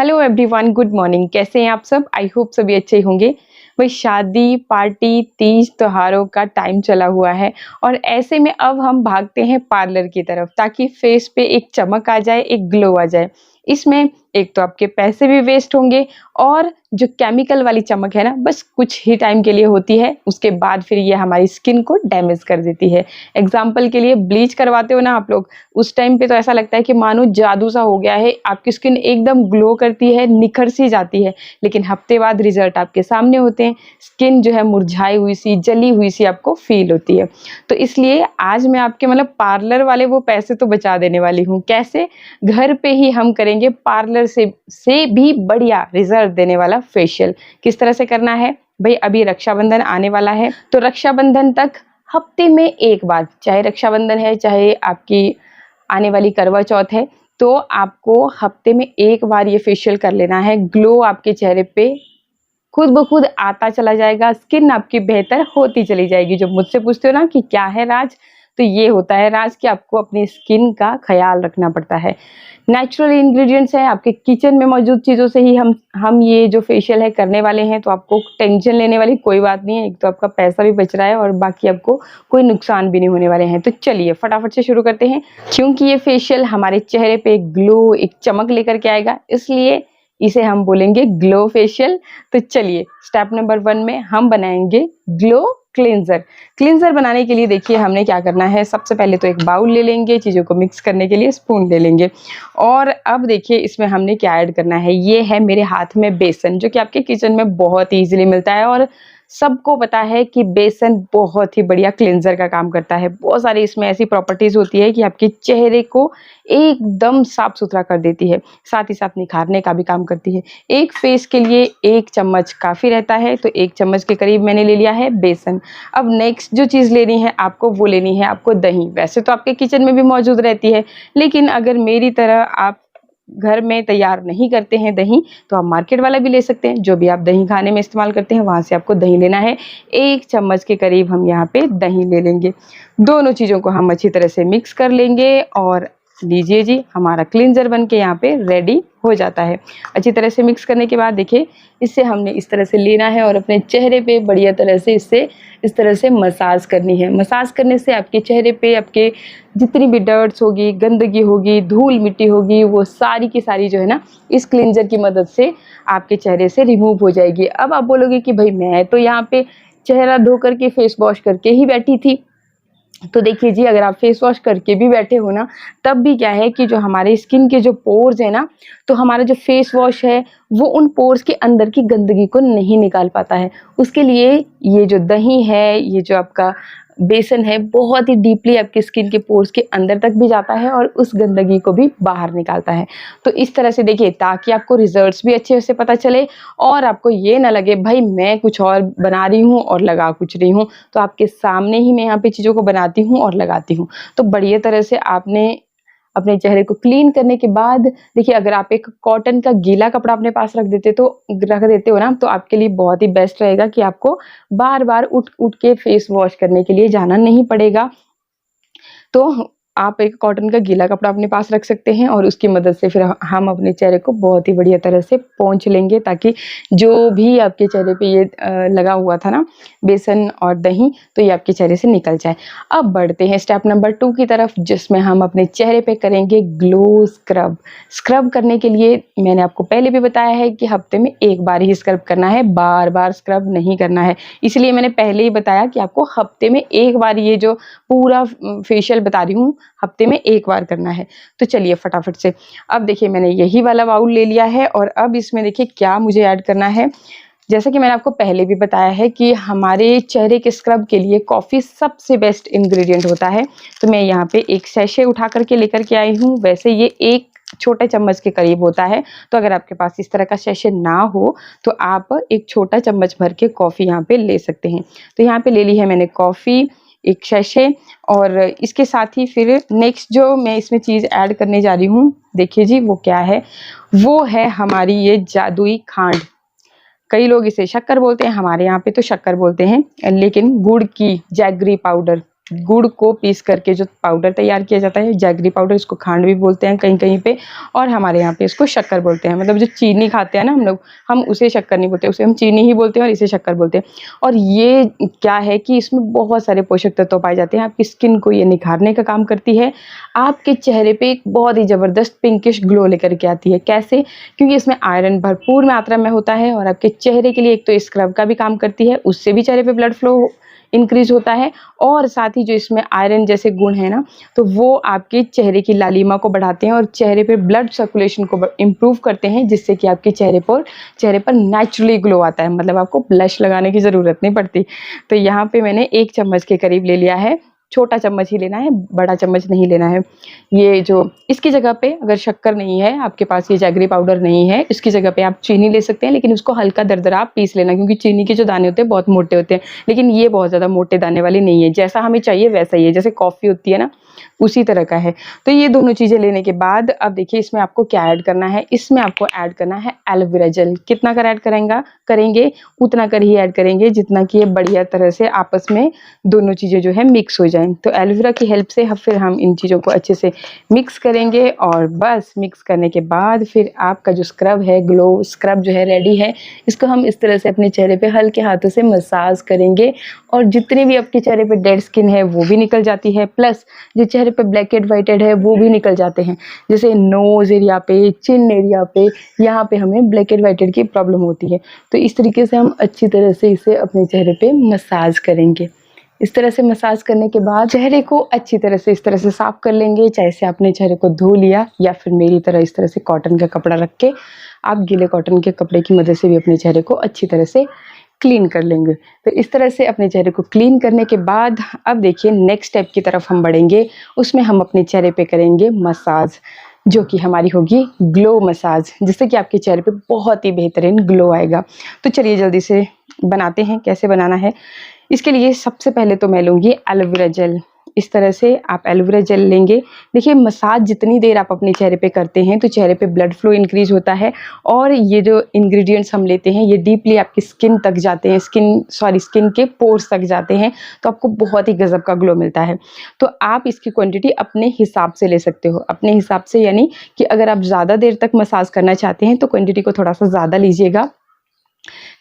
Hello everyone, good morning. कैसे हैं आप सब? आई होप सभी अच्छे होंगे। वही शादी, पार्टी, तीज त्योहारों का टाइम चला हुआ है और ऐसे में अब हम भागते हैं पार्लर की तरफ ताकि फेस पे एक चमक आ जाए, एक ग्लो आ जाए। इसमें एक तो आपके पैसे भी वेस्ट होंगे और जो केमिकल वाली चमक है ना, बस कुछ ही टाइम के लिए होती है, उसके बाद फिर ये हमारी स्किन को डैमेज कर देती है। एग्जाम्पल के लिए ब्लीच करवाते हो ना आप लोग, उस टाइम पे तो ऐसा लगता है कि मानो जादू सा हो गया है, आपकी स्किन एकदम ग्लो करती है, निखर सी जाती है। लेकिन हफ्ते बाद रिजल्ट आपके सामने होते हैं, स्किन जो है मुरझाई हुई सी, जली हुई सी आपको फील होती है। तो इसलिए आज मैं आपके पार्लर वाले वो पैसे तो बचा देने वाली हूँ। कैसे? घर पे ही हम करेंगे पार्लर से भी बढ़िया रिजल्ट देने वाला फेशियल। किस तरह से करना है भाई? अभी रक्षाबंधन आने वाला है, तो रक्षाबंधन तक हफ्ते में एक बार, चाहे रक्षाबंधन है चाहे आपकी आने वाली करवा चौथ है, तो आपको हफ्ते में एक बार ये फेशियल कर लेना है। ग्लो आपके चेहरे पे खुद ब खुद आता चला जाएगा, स्किन आपकी बेहतर होती चली जाएगी। जब मुझसे पूछते हो ना कि क्या है राज, तो ये होता है राज कि आपको अपनी स्किन का ख्याल रखना पड़ता है। नेचुरल इंग्रेडिएंट्स हैं, आपके किचन में मौजूद चीज़ों से ही हम ये जो फेशियल है करने वाले हैं, तो आपको टेंशन लेने वाली कोई बात नहीं है। एक तो आपका पैसा भी बच रहा है और बाकी आपको कोई नुकसान भी नहीं होने वाले हैं। तो चलिए फटाफट से शुरू करते हैं, क्योंकि ये फेशियल हमारे चेहरे पे एक ग्लो, एक चमक लेकर के आएगा, इसलिए इसे हम बोलेंगे ग्लो फेशियल। तो चलिए स्टेप नंबर 1 में हम बनाएंगे ग्लो क्लींजर। क्लींजर बनाने के लिए देखिए हमने क्या करना है। सबसे पहले तो एक बाउल ले लेंगे, चीज़ों को मिक्स करने के लिए स्पून ले लेंगे। और अब देखिए इसमें हमने क्या ऐड करना है। ये है मेरे हाथ में बेसन, जो कि आपके किचन में बहुत ईजिली मिलता है और सबको पता है कि बेसन बहुत ही बढ़िया क्लींजर का काम करता है। बहुत सारी इसमें ऐसी प्रॉपर्टीज होती है कि आपके चेहरे को एकदम साफ सुथरा कर देती है, साथ ही साथ निखारने का भी काम करती है। एक फेस के लिए 1 चम्मच काफ़ी रहता है, तो 1 चम्मच के करीब मैंने ले लिया है बेसन। अब नेक्स्ट जो चीज़ लेनी है आपको, वो लेनी है आपको दही। वैसे तो आपके किचन में भी मौजूद रहती है, लेकिन अगर मेरी तरह आप घर में तैयार नहीं करते हैं दही, तो आप मार्केट वाला भी ले सकते हैं। जो भी आप दही खाने में इस्तेमाल करते हैं वहाँ से आपको दही लेना है। 1 चम्मच के करीब हम यहाँ पे दही ले लेंगे। दोनों चीज़ों को हम अच्छी तरह से मिक्स कर लेंगे और लीजिए जी, हमारा क्लींजर बन के यहाँ पे रेडी हो जाता है। अच्छी तरह से मिक्स करने के बाद देखिए इससे हमने इस तरह से लेना है और अपने चेहरे पे बढ़िया तरह से इससे इस तरह से मसाज करनी है। मसाज करने से आपके चेहरे पे आपके जितनी भी डर्ट्स होगी, गंदगी होगी, धूल मिट्टी होगी, वो सारी की सारी जो है ना, इस क्लींजर की मदद से आपके चेहरे से रिमूव हो जाएगी। अब आप बोलोगे कि भाई मैं तो यहाँ पे चेहरा धो करके फेस वॉश करके ही बैठी थी। तो देखिए जी, अगर आप फेस वॉश करके भी बैठे हो ना, तब भी क्या है कि जो हमारे स्किन के जो पोर्स है ना, तो हमारा जो फेस वॉश है वो उन पोर्स के अंदर की गंदगी को नहीं निकाल पाता है। उसके लिए ये जो दही है, ये जो आपका बेसन है, बहुत ही डीपली आपकी स्किन के पोर्स के अंदर तक भी जाता है और उस गंदगी को भी बाहर निकालता है। तो इस तरह से देखिए, ताकि आपको रिजल्ट्स भी अच्छे से पता चले और आपको ये ना लगे भाई मैं कुछ और बना रही हूँ और लगा कुछ रही हूँ, तो आपके सामने ही मैं यहाँ पे चीज़ों को बनाती हूँ और लगाती हूँ। तो बढ़िया तरह से आपने अपने चेहरे को क्लीन करने के बाद देखिए, अगर आप एक कॉटन का गीला कपड़ा अपने पास रख देते हो ना, तो आपके लिए बहुत ही बेस्ट रहेगा कि आपको बार बार उठ उठ के फेस वॉश करने के लिए जाना नहीं पड़ेगा। तो आप एक कॉटन का गीला कपड़ा अपने पास रख सकते हैं और उसकी मदद से फिर हम अपने चेहरे को बहुत ही बढ़िया तरह से पोंछ लेंगे, ताकि जो भी आपके चेहरे पे ये लगा हुआ था ना बेसन और दही, तो ये आपके चेहरे से निकल जाए। अब बढ़ते हैं स्टेप नंबर 2 की तरफ, जिसमें हम अपने चेहरे पे करेंगे ग्लो स्क्रब। स्क्रब करने के लिए मैंने आपको पहले भी बताया है कि हफ्ते में एक बार ही स्क्रब करना है, बार बार स्क्रब नहीं करना है। इसलिए मैंने पहले ही बताया कि आपको हफ्ते में एक बार ये जो पूरा फेशियल बता रही हूँ, हफ्ते में एक बार करना है। तो चलिए फटाफट से, अब देखिए मैंने यही वाला बाउल ले लिया है और अब इसमें देखिए क्या मुझे ऐड करना है। जैसा कि मैंने आपको पहले भी बताया है कि हमारे चेहरे के स्क्रब के लिए कॉफ़ी सबसे बेस्ट इंग्रेडिएंट होता है। तो मैं यहाँ पे एक सैशे उठा करके लेकर के आई हूँ। वैसे ये 1 छोटे चम्मच के करीब होता है, तो अगर आपके पास इस तरह का सैशे ना हो तो आप एक छोटा चम्मच भर के कॉफ़ी यहाँ पे ले सकते हैं। तो यहाँ पे ले ली है मैंने कॉफ़ी, एक सैशे, और इसके साथ ही फिर नेक्स्ट जो मैं इसमें चीज़ ऐड करने जा रही हूँ, देखिए जी वो क्या है। वो है हमारी ये जादुई खांड। कई लोग इसे शक्कर बोलते हैं, हमारे यहाँ पे तो शक्कर बोलते हैं, लेकिन गुड़ की जैगरी पाउडर, गुड़ को पीस करके जो पाउडर तैयार किया जाता है, जैगरी पाउडर, इसको खांड भी बोलते हैं कहीं कहीं पे, और हमारे यहाँ पे इसको शक्कर बोलते हैं। मतलब जो चीनी खाते हैं ना हम लोग, हम उसे शक्कर नहीं बोलते, उसे हम चीनी ही बोलते हैं और इसे शक्कर बोलते हैं। और ये क्या है कि इसमें बहुत सारे पोषक तत्व पाए जाते हैं। आपकी स्किन को ये निखारने का काम करती है, आपके चेहरे पे एक बहुत ही ज़बरदस्त पिंकिश ग्लो लेकर के आती है। कैसे? क्योंकि इसमें आयरन भरपूर मात्रा में होता है और आपके चेहरे के लिए एक तो स्क्रब का भी काम करती है, उससे भी चेहरे पे ब्लड फ्लो इंक्रीज होता है, और साथ ही जो इसमें आयरन जैसे गुण है ना, तो वो आपके चेहरे की लालिमा को बढ़ाते हैं और चेहरे पे ब्लड सर्कुलेशन को इम्प्रूव करते हैं, जिससे कि आपके चेहरे पर नेचुरली ग्लो आता है। मतलब आपको ब्लश लगाने की ज़रूरत नहीं पड़ती। तो यहाँ पे मैंने 1 चम्मच के करीब ले लिया है, छोटा चम्मच ही लेना है, बड़ा चम्मच नहीं लेना है। ये जो इसकी जगह पे अगर शक्कर नहीं है आपके पास, ये जैगरी पाउडर नहीं है, इसकी जगह पे आप चीनी ले सकते हैं, लेकिन उसको हल्का दरदरा आप पीस लेना, क्योंकि चीनी के जो दाने होते हैं बहुत मोटे होते हैं, लेकिन ये बहुत ज़्यादा मोटे दाने वाली नहीं है। जैसा हमें चाहिए वैसा ही है, जैसे कॉफ़ी होती है ना, उसी तरह का है। तो ये दोनों चीज़ें लेने के बाद अब देखिए इसमें आपको क्या ऐड करना है। इसमें आपको ऐड करना है एलोवेरा जेल। कितना कर ऐड करेंगे उतना कर ही ऐड करेंगे जितना कि ये बढ़िया तरह से आपस में दोनों चीज़ें जो है मिक्स हो जाएं। तो एलोवेरा की हेल्प से फिर हम इन चीज़ों को अच्छे से मिक्स करेंगे, और बस मिक्स करने के बाद फिर आपका जो स्क्रब है, ग्लो स्क्रब जो है रेडी है। इसको हम इस तरह से अपने चेहरे पे हल्के हाथों से मसाज करेंगे, और जितने भी आपके चेहरे पे डेड स्किन है वो भी निकल जाती है, प्लस जो चेहरे पे ब्लैकेड वाइटेड है वो भी निकल जाते हैं। जैसे नोज एरिया पे, चिन एरिया पे, यहाँ पे हमें ब्लैकेड वाइटेड की प्रॉब्लम होती है। तो इस तरीके से हम अच्छी तरह से इसे अपने चेहरे पे मसाज करेंगे। इस तरह से मसाज करने के बाद चेहरे को अच्छी तरह से इस तरह से साफ कर लेंगे। चाहे से आपने चेहरे को धो लिया, या फिर मेरी तरह इस तरह से कॉटन का कपड़ा रख के आप गीले कॉटन के कपड़े की मदद से भी अपने चेहरे को अच्छी तरह से क्लीन कर लेंगे। तो इस तरह से अपने चेहरे को क्लीन करने के बाद अब देखिए नेक्स्ट स्टेप की तरफ हम बढ़ेंगे। उसमें हम अपने चेहरे पे करेंगे मसाज, जो कि हमारी होगी ग्लो मसाज, जिससे कि आपके चेहरे पे बहुत ही बेहतरीन ग्लो आएगा। तो चलिए जल्दी से बनाते हैं, कैसे बनाना है। इसके लिए सबसे पहले तो मैं लूँगी एलोवेरा जेल। इस तरह से आप एलोवेरा जेल लेंगे। देखिए मसाज जितनी देर आप अपने चेहरे पे करते हैं तो चेहरे पे ब्लड फ्लो इंक्रीज होता है, और ये जो इंग्रेडिएंट्स हम लेते हैं ये डीपली आपकी स्किन तक जाते हैं, स्किन के पोर्स तक जाते हैं, तो आपको बहुत ही गजब का ग्लो मिलता है। तो आप इसकी क्वांटिटी अपने हिसाब से ले सकते हो, अपने हिसाब से, यानी कि अगर आप ज़्यादा देर तक मसाज करना चाहते हैं तो क्वांटिटी को थोड़ा सा ज़्यादा लीजिएगा।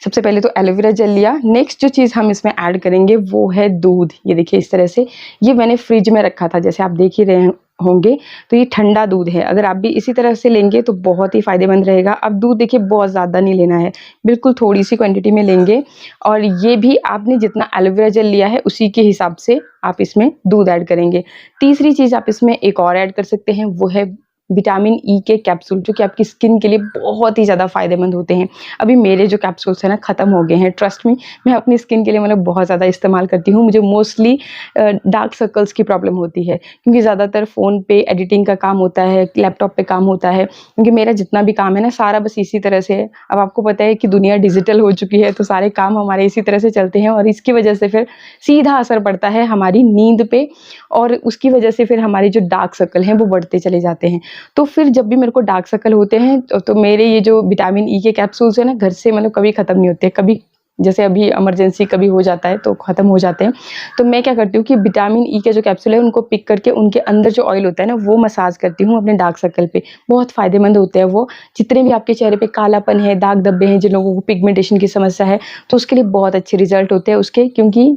सबसे पहले तो एलोवेरा जेल लिया। नेक्स्ट जो चीज़ हम इसमें ऐड करेंगे वो है दूध। ये देखिए इस तरह से, ये मैंने फ्रिज में रखा था, जैसे आप देख ही रहे होंगे। तो ये ठंडा दूध है, अगर आप भी इसी तरह से लेंगे तो बहुत ही फ़ायदेमंद रहेगा। अब दूध देखिए बहुत ज़्यादा नहीं लेना है, बिल्कुल थोड़ी सी क्वांटिटी में लेंगे, और ये भी आपने जितना एलोवेरा जेल लिया है उसी के हिसाब से आप इसमें दूध ऐड करेंगे। तीसरी चीज़ आप इसमें एक और ऐड कर सकते हैं, वो है विटामिन ई के कैप्सूल, जो कि आपकी स्किन के लिए बहुत ही ज़्यादा फ़ायदेमंद होते हैं। अभी मेरे जो कैप्सूल्स हैं ना ख़त्म हो गए हैं, ट्रस्ट मी। मैं अपनी स्किन के लिए मतलब बहुत ज़्यादा इस्तेमाल करती हूँ। मुझे मोस्टली डार्क सर्कल्स की प्रॉब्लम होती है, क्योंकि ज़्यादातर फ़ोन पे एडिटिंग का काम होता है, लैपटॉप पे काम होता है, क्योंकि मेरा जितना भी काम है ना सारा बस इसी तरह से है। अब आपको पता है कि दुनिया डिजिटल हो चुकी है, तो सारे काम हमारे इसी तरह से चलते हैं, और इसकी वजह से फिर सीधा असर पड़ता है हमारी नींद पे, और उसकी वजह से फिर हमारे जो डार्क सर्कल हैं वो बढ़ते चले जाते हैं। तो फिर जब भी मेरे को डार्क सर्कल होते हैं तो मेरे ये जो विटामिन ई के कैप्सूल्स हैं ना, घर से मतलब कभी ख़त्म नहीं होते। कभी जैसे अभी इमरजेंसी कभी हो जाता है तो ख़त्म हो जाते हैं। तो मैं क्या करती हूँ कि विटामिन ई के जो कैप्सूल है उनको पिक करके उनके अंदर जो ऑयल होता है ना वो मसाज करती हूँ अपने डार्क सर्कल पे। बहुत फ़ायदेमंद होते हैं वो। जितने भी आपके चेहरे पे कालापन है, दाग धब्बे हैं, जिन लोगों को पिगमेंटेशन की समस्या है, तो उसके लिए बहुत अच्छे रिजल्ट होते हैं उसके, क्योंकि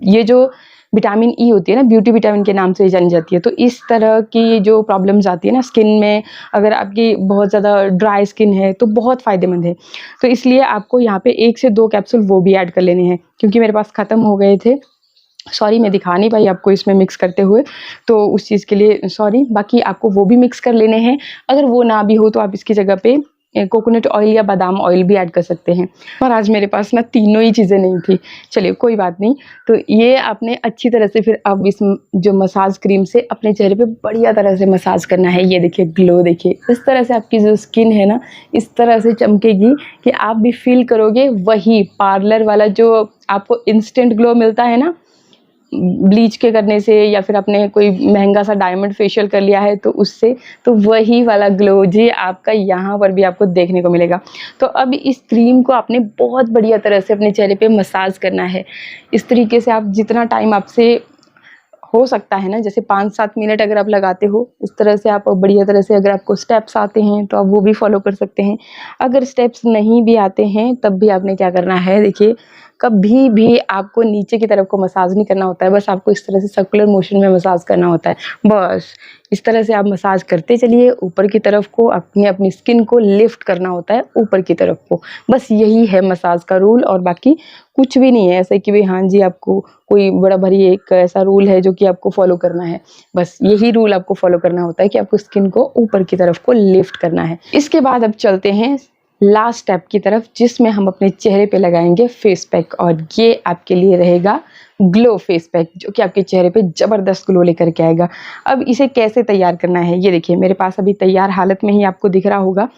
ये जो विटामिन ई होती है ना, ब्यूटी विटामिन के नाम से जानी जाती है। तो इस तरह की जो प्रॉब्लम्स आती है ना स्किन में, अगर आपकी बहुत ज़्यादा ड्राई स्किन है तो बहुत फ़ायदेमंद है। तो इसलिए आपको यहाँ पे 1 से 2 कैप्सूल वो भी ऐड कर लेने हैं, क्योंकि मेरे पास ख़त्म हो गए थे। सॉरी, मैं दिखा नहीं पाई आपको इसमें मिक्स करते हुए, तो उस चीज़ के लिए सॉरी। बाकी आपको वो भी मिक्स कर लेने हैं। अगर वो ना भी हो तो आप इसकी जगह पे कोकोनट ऑयल या बादाम ऑयल भी ऐड कर सकते हैं। और आज मेरे पास ना तीनों ही चीज़ें नहीं थी। चलिए कोई बात नहीं। तो ये आपने अच्छी तरह से फिर अब इस जो मसाज क्रीम से अपने चेहरे पे बढ़िया तरह से मसाज करना है। ये देखिए ग्लो, देखिए इस तरह से आपकी जो स्किन है ना इस तरह से चमकेगी कि आप भी फील करोगे वही पार्लर वाला जो आपको इंस्टेंट ग्लो मिलता है ना ब्लीच के करने से, या फिर आपने कोई महंगा सा डायमंड फेशियल कर लिया है तो उससे, तो वही वाला ग्लो जी आपका यहाँ पर भी आपको देखने को मिलेगा। तो अब इस क्रीम को आपने बहुत बढ़िया तरह से अपने चेहरे पे मसाज करना है। इस तरीके से आप जितना टाइम आपसे हो सकता है ना, जैसे 5-7 मिनट अगर आप लगाते हो, इस तरह से आप बढ़िया तरह से, अगर आपको स्टेप्स आते हैं तो आप वो भी फॉलो कर सकते हैं। अगर स्टेप्स नहीं भी आते हैं तब भी आपने क्या करना है, देखिए कभी भी आपको नीचे की तरफ को मसाज नहीं करना होता है, बस आपको इस तरह से सर्कुलर मोशन में मसाज करना होता है। बस इस तरह से आप मसाज करते चलिए, ऊपर की तरफ को अपनी अपनी स्किन को लिफ्ट करना होता है ऊपर की तरफ को। बस यही है मसाज का रूल, और बाकी कुछ भी नहीं है ऐसे कि भाई हाँ जी आपको कोई बड़ा भारी एक ऐसा रूल है जो कि आपको फॉलो करना है। बस यही रूल आपको फॉलो करना होता है कि आपको स्किन को ऊपर की तरफ को लिफ्ट करना है। इसके बाद अब चलते हैं लास्ट स्टेप की तरफ, जिसमें हम अपने चेहरे पे लगाएंगे फेस पैक, और ये आपके लिए रहेगा ग्लो फेस पैक, जो कि आपके चेहरे पे ज़बरदस्त ग्लो लेकर के आएगा। अब इसे कैसे तैयार करना है, ये देखिए मेरे पास अभी तैयार हालत में ही आपको दिख रहा होगा।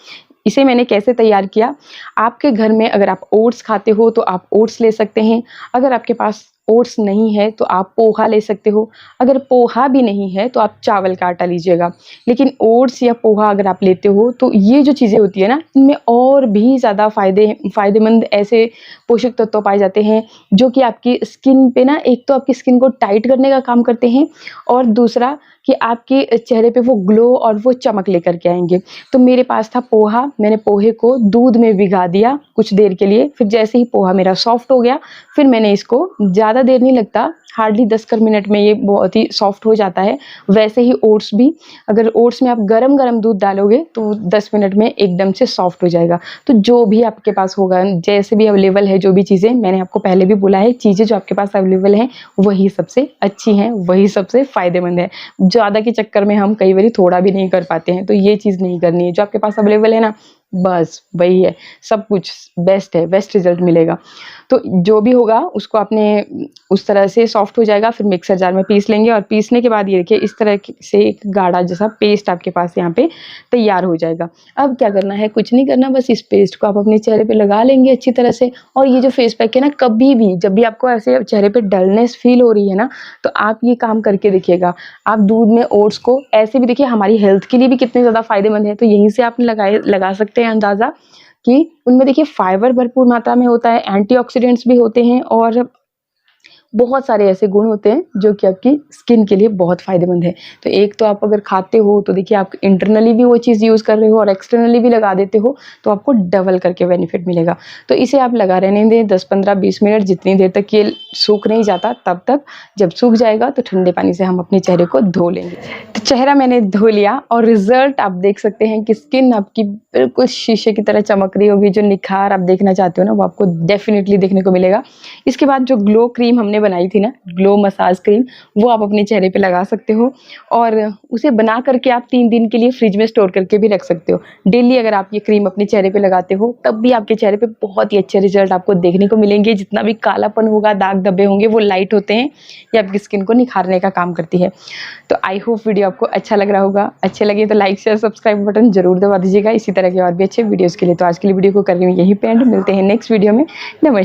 इसे मैंने कैसे तैयार किया, आपके घर में अगर आप ओट्स खाते हो तो आप ओट्स ले सकते हैं। अगर आपके पास ओट्स नहीं है तो आप पोहा ले सकते हो। अगर पोहा भी नहीं है तो आप चावल का आटा लीजिएगा। लेकिन ओट्स या पोहा अगर आप लेते हो तो ये जो चीज़ें होती है ना, इनमें और भी ज़्यादा फ़ायदेमंद ऐसे पोषक तत्व पाए जाते हैं जो कि आपकी स्किन पे ना, एक तो आपकी स्किन को टाइट करने का काम करते हैं, और दूसरा कि आपके चेहरे पे वो ग्लो और वो चमक लेकर के आएंगे। तो मेरे पास था पोहा, मैंने पोहे को दूध में भिगा दिया कुछ देर के लिए, फिर जैसे ही पोहा मेरा सॉफ्ट हो गया, फिर मैंने इसको, ज़्यादा देर नहीं लगता, हार्डली 10 मिनट में ये बहुत ही सॉफ्ट हो जाता है। वैसे ही ओट्स भी, अगर ओट्स में आप गरम गरम दूध डालोगे तो 10 मिनट में एकदम से सॉफ्ट हो जाएगा। तो जो भी आपके पास होगा, जैसे भी अवेलेबल है, जो भी चीज़ें मैंने आपको पहले भी बोला है, चीज़ें जो आपके पास अवेलेबल हैं वही सबसे अच्छी हैं, वही सबसे फ़ायदेमंद है। ज़्यादा के चक्कर में हम कई बार थोड़ा भी नहीं कर पाते हैं, तो ये चीज़ नहीं करनी है। जो आपके पास अवेलेबल है ना, बस वही है, सब कुछ बेस्ट है, बेस्ट रिजल्ट मिलेगा। तो जो भी होगा उसको आपने उस तरह से सॉफ्ट हो जाएगा, फिर मिक्सर जार में पीस लेंगे, और पीसने के बाद ये देखिए इस तरह से एक गाढ़ा जैसा पेस्ट आपके पास यहाँ पे तैयार हो जाएगा। अब क्या करना है, कुछ नहीं करना, बस इस पेस्ट को आप अपने चेहरे पे लगा लेंगे अच्छी तरह से। और ये जो फेस पैक है ना, कभी भी जब भी आपको ऐसे चेहरे पे डलनेस फील हो रही है ना, तो आप ये काम करके देखिएगा। आप दूध में ओट्स को, ऐसे भी देखिए हमारी हेल्थ के लिए भी कितने ज़्यादा फायदेमंद है, तो यहीं से आप लगा सकते हैं अंदाज़ा कि उनमें देखिए फाइबर भरपूर मात्रा में होता है, एंटीऑक्सीडेंट्स भी होते हैं, और बहुत सारे ऐसे गुण होते हैं जो कि आपकी स्किन के लिए बहुत फ़ायदेमंद है। तो एक तो आप अगर खाते हो तो देखिए आप इंटरनली भी वो चीज़ यूज़ कर रहे हो, और एक्सटर्नली भी लगा देते हो, तो आपको डबल करके बेनिफिट मिलेगा। तो इसे आप लगा रहने दें 10-15-20 मिनट, जितनी देर तक ये सूख नहीं जाता तब तक। जब सूख जाएगा तो ठंडे पानी से हम अपने चेहरे को धो लेंगे। तो चेहरा मैंने धो लिया, और रिजल्ट आप देख सकते हैं कि स्किन आपकी बिल्कुल शीशे की तरह चमक रही होगी। जो निखार आप देखना चाहते हो ना, वो आपको डेफिनेटली देखने को मिलेगा। इसके बाद जो ग्लो क्रीम हमने बनाई थी ना, ग्लो मसाज क्रीम, वो आप अपने चेहरे पे लगा सकते हो, और उसे बना करके आप 3 दिन के लिए फ्रिज में स्टोर करके भी रख सकते हो। डेली अगर आप ये क्रीम अपने चेहरे पे लगाते हो तब भी आपके चेहरे पे बहुत ही अच्छे रिजल्ट आपको देखने को मिलेंगे। जितना भी कालापन होगा, दाग धब्बे होंगे, वो लाइट होते हैं, ये आपकी स्किन को निखारने का काम करती है। तो आई होप वीडियो आपको अच्छा लग रहा होगा। अच्छे लगे तो लाइक शेयर सब्सक्राइब बटन जरूर दबा दीजिएगा इसी तरह के और भी अच्छे वीडियोज़ के लिए। तो आज के लिए वीडियो को कर रही हूँ यहीं पे एंड, मिलते हैं नेक्स्ट वीडियो में। नमस्कार।